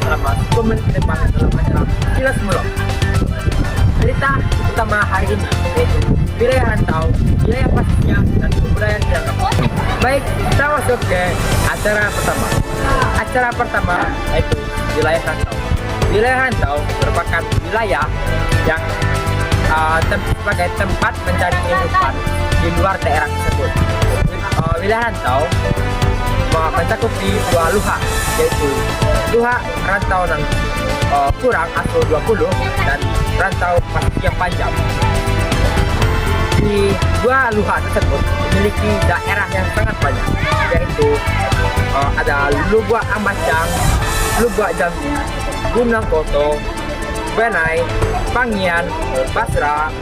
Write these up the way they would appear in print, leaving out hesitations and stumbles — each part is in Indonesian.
selama 10 menit ke depan dalam acara Kilas Mulok. Cerita utama hari ini yaitu wilayah rantau, wilayah pasisnya, dan kebudayaan Minangkabau. Baik, kita masuk ke acara pertama. Acara pertama yaitu wilayah rantau. Wilayah rantau merupakan wilayah yang sebagai tempat mencari kehidupan di luar daerah tersebut. Wilayah rantau mencakupi dua luha, yaitu luha rantau yang kurang atau 20 dan rantau pasir yang panjang. Di dua luha tersebut memiliki daerah yang sangat banyak, yaitu ada Lubuk Ambacang, Lubuk Jambi, Gunung Koto, Benai, Pangian, Basra,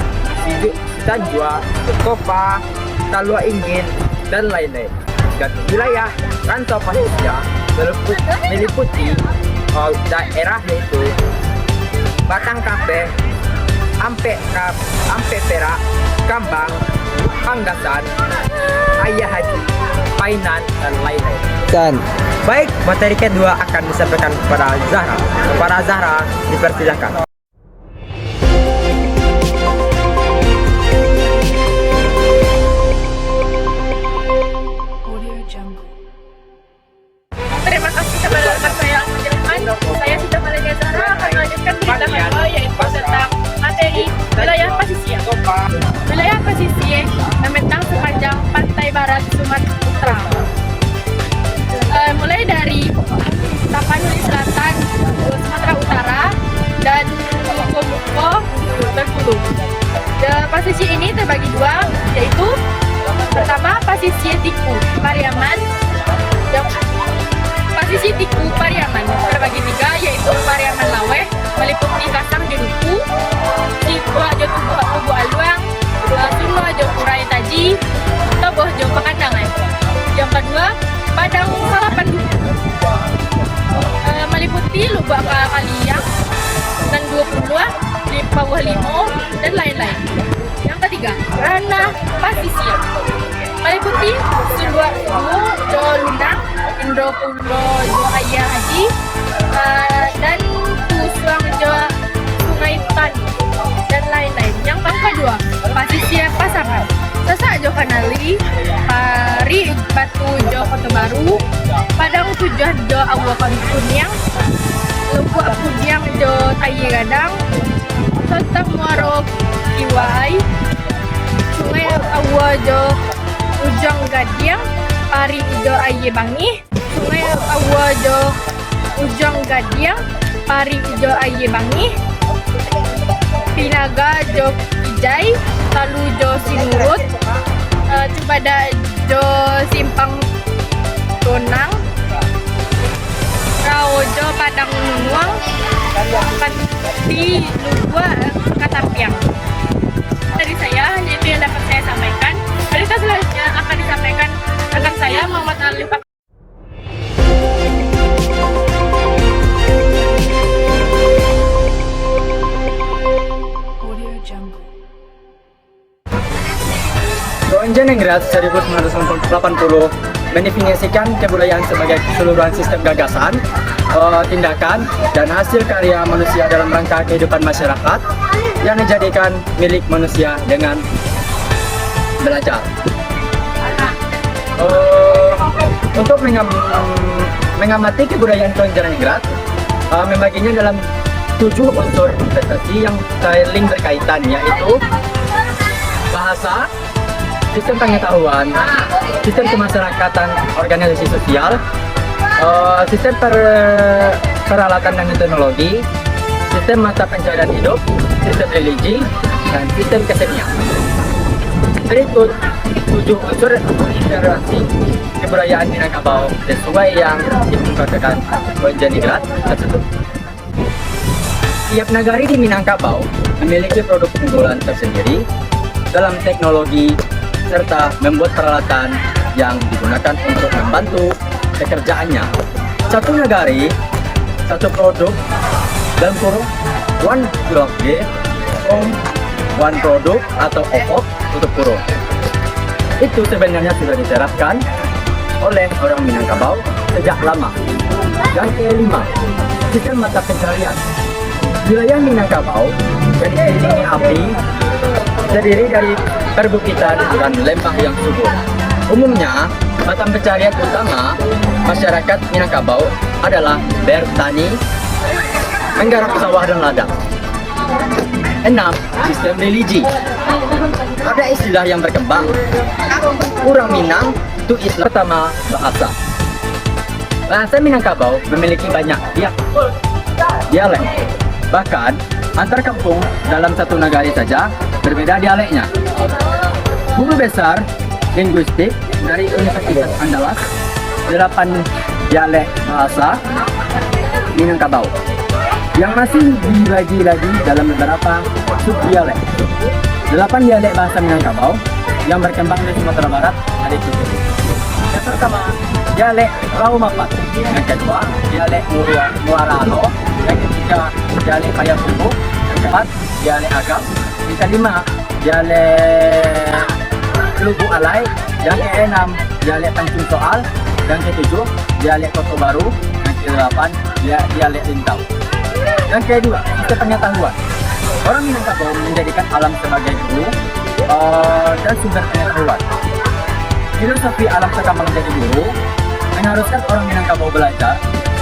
Sidanjua, Kopa, Talua Inggil, dan lain-lain. Dan wilayah rantau pasisnya meliputi daerah yaitu Batang Kape, Ampe Perak, Kambang, Panggasan, Ayah Haji, Painan, dan lain-lain. Dan baik, materi kedua akan disampaikan kepada Zahra. Kepada Zahra, dipersilakan. Terima kasih kepada rekan saya Al-Majirman. Saya sudah Malenia Zahra akan melanjutkan berita kedua yaitu tentang materi wilayah pesisir. Wilayah pesisir membentang sepanjang pantai barat Sumatera. Mulai dari Tapanuli Selatan, Sumatera Utara, dan Muko Bengkulu. Pesisir ini terbagi dua, yaitu pertama pesisir Tiku Pariaman. Pesisir Tiku Pariaman terbagi tiga, yaitu Pariaman Laweh meliputi Kasang Jeduku, Sikwa Jotubu Tubu Aluang, Sunlo Jokurai Taji, Toboh Jo Pekandangan. Yang kedua, Padang Salapan meliputi Lubuk Kaliang dan 20 di Bawah Limo dan lain-lain. Yang ketiga, Ranah Pasisir meliputi Sulwa Jo Lundang, Indro Pulo Jo Ayah Haji, dan Pusuang Jo Sungai Tani, dan lain-lain. Yang kedua, Pasisir Pasaman, Sasak Jo Kanali, Pari Batu Jo Kota Baru, Padang Tujuh Jo Awakan Kunyang, Lubuk Kunyang Jo Tayi Gadang, Sotang Muaro Kiwai, Sungai Awa Jo Ujang Gadiang, Pari Jo Aye Bangi, Sungai Awa Jo Ujang Gadiang, Pari Jo Aye Bangi, Pinaga Jo Kijai, Talu Jo Sinurut, Cubada Jo Simpang Tonang, Rao Jo Padang Nunuang, Panti Lubua Katampiang. Dari saya, itu yang dapat saya sampaikan. Berita selanjutnya akan disampaikan rekan saya Muhammad Alif. Konjenegrat 1980 mendefinisikan kebudayaan sebagai keseluruhan sistem gagasan, tindakan, dan hasil karya manusia dalam rangka kehidupan masyarakat yang dijadikan milik manusia dengan belajar. Untuk mengamati kebudayaan Konjenegrat, membaginya dalam 7 unsur investasi yang saling berkaitan, yaitu bahasa, sistem pengetahuan, sistem kemasyarakatan, organisasi sosial, sistem peralatan dan teknologi, sistem mata pencaharian hidup, sistem religi, dan sistem kesenian. Berikut 7 unsur integrasi kebudayaan Minangkabau sesuai yang dikemukakan Konjenegrat tersebut. Tiap nagari di Minangkabau memiliki produk unggulan tersendiri dalam teknologi serta membuat peralatan yang digunakan untuk membantu pekerjaannya. Satu nagari, satu produk, dalam kurung one blok G, one produk atau OPOP tutup kurung. Itu sebenarnya sudah diterapkan oleh orang Minangkabau sejak lama. Yang kelima, Sistem mata pencarian. Wilayah Minangkabau yang dikelilingi api terdiri dari perbukitan dan lembah yang subur. Umumnya, mata pencarian utama masyarakat Minangkabau adalah bertani, menggarap sawah dan ladang. 6. Sistem religi. Ada istilah yang berkembang. Orang Minang itu Islam. Pertama, bahasa. Bahasa Minangkabau memiliki banyak dialek. Bahkan, antar kampung dalam satu negara saja berbeda dialeknya. Guru besar linguistik dari Universitas Andalas 8 dialek bahasa Minangkabau yang masih dibagi lagi dalam beberapa subdialek. 8 dialek bahasa Minangkabau yang berkembang di Sumatera Barat ada itu. Yang pertama, dialek Raumapat. Yang kedua, dialek Muaralo. Yang ketiga, dialek Payakumbuh. Yang keempat, dialek Agam. Yang kelima, dialek Lubu Alai. Yang keenam, dialek Tanjung Soal. Yang ketujuh, dialek Kota Baru. Yang kedelapan, dialek Lintau. Yang kedua, sistem pengetahuan. Orang Minangkabau menjadikan alam sebagai guru dan sumber pengetahuan. Filosofi alam sekam menjadi guru mengharuskan orang Minangkabau belajar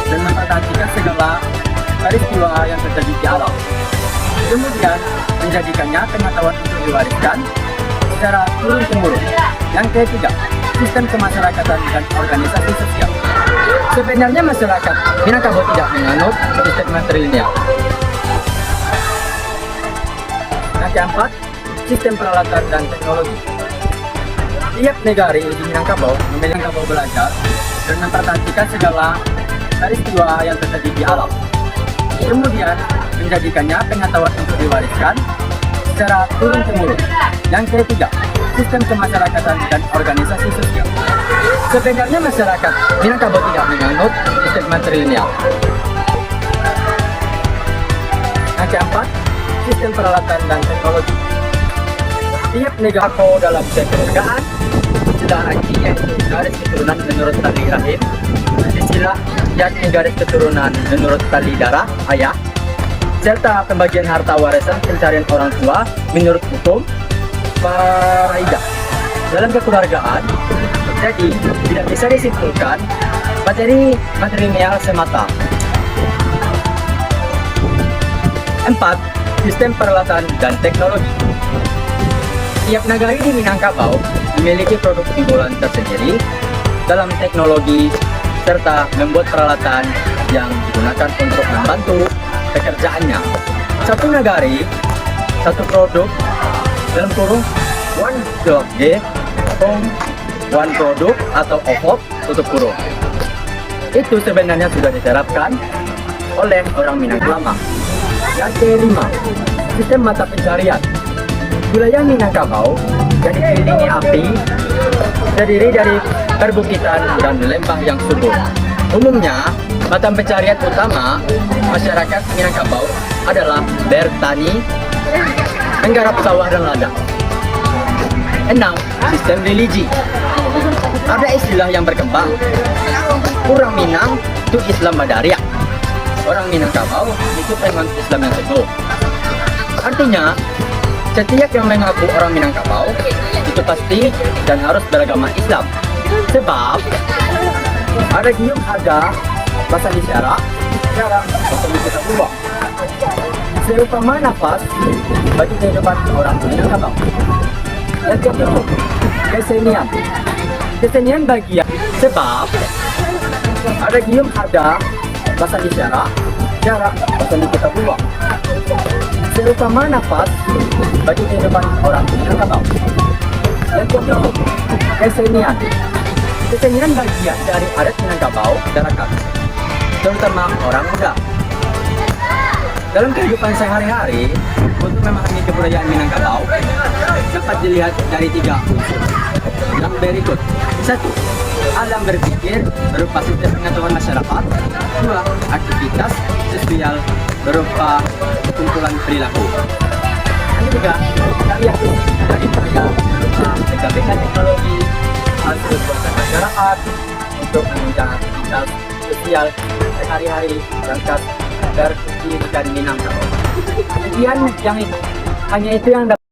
dan memperhatikan segala peristiwa yang terjadi di alam. Kemudian menjadikannya pengetahuan untuk diwariskan secara turun-temurun. Yang ketiga, sistem kemasyarakatan dan organisasi sosial. Sebenarnya masyarakat Minangkabau tidak menganut sistem matrilineal. Yang keempat, sistem peralatan dan teknologi. Tiap negara di Minangkabau memiliki Minangkabau belajar dan memperhatikan segala peristiwa yang terjadi di alam. Kemudian menjadikannya pengetahuan untuk diwariskan secara turun-temurun. Yang ketiga, sistem kemasyarakatan dan organisasi sosial. Sebenarnya masyarakat Minangkabau tidak menganut sistem matrilineal. Yang keempat, sistem peralatan dan teknologi. Tiap negara dalam kekeluargaan sudah arti yaitu garis keturunan menurut tali rahim, istilah yakni garis keturunan menurut tali darah ayah, serta pembagian harta warisan pencarian orang tua menurut hukum Faraida. Dalam kekeluargaan, jadi tidak bisa disimpulkan materi matrilineal semata. 4. Sistem peralatan dan teknologi. Tiap negara di Minangkabau memiliki produk unggulan tersendiri dalam teknologi serta membuat peralatan yang digunakan untuk membantu pekerjaannya. Satu negari, satu produk dalam kurung one job one produk atau OPOP tutup kurung. Itu sebenarnya sudah diterapkan oleh orang Minang lama. Yang kelima, sistem mata pencarian. Wilayah Minangkabau yang dikelilingi api terdiri dari perbukitan dan lembah yang subur. Umumnya, mata pencarian utama masyarakat Minangkabau adalah bertani, menggarap sawah dan ladang. 6. Sistem religi. Ada istilah yang berkembang. Orang Minang itu Islam Madariah. Orang Minangkabau itu penganut Islam yang teguh. Artinya, setiap yang mengaku orang Minangkabau itu pasti dan harus beragama Islam. Sebab ada gium harga bahasa isyarat, cara bahasa kita ubah. Serupama nafas bagi kehidupan orang Minangkabau. Yang kedua, kesenian. Kesenian bagian sebab ada gium harga bahasa isyarat, cara bahasa kita ubah. Serupama nafas bagi kehidupan orang Minangkabau. Yang kedua, kesenian. Kesenian bagian dari adat Minangkabau masyarakat, terutama orang muda. Dalam kehidupan sehari-hari, untuk memahami kebudayaan Minangkabau dapat dilihat dari 3 unsur yang berikut. 1. Alam berpikir berupa sistem pengetahuan masyarakat. 2. Aktivitas sosial berupa kumpulan perilaku. Yang ketiga, karya dari karya berupa pendampingan teknologi, hasil buatan masyarakat untuk menunjang aktivitas sosial sehari-hari dan khas agar suci dan Minangkabau. Kemudian yang hanya itu yang dapat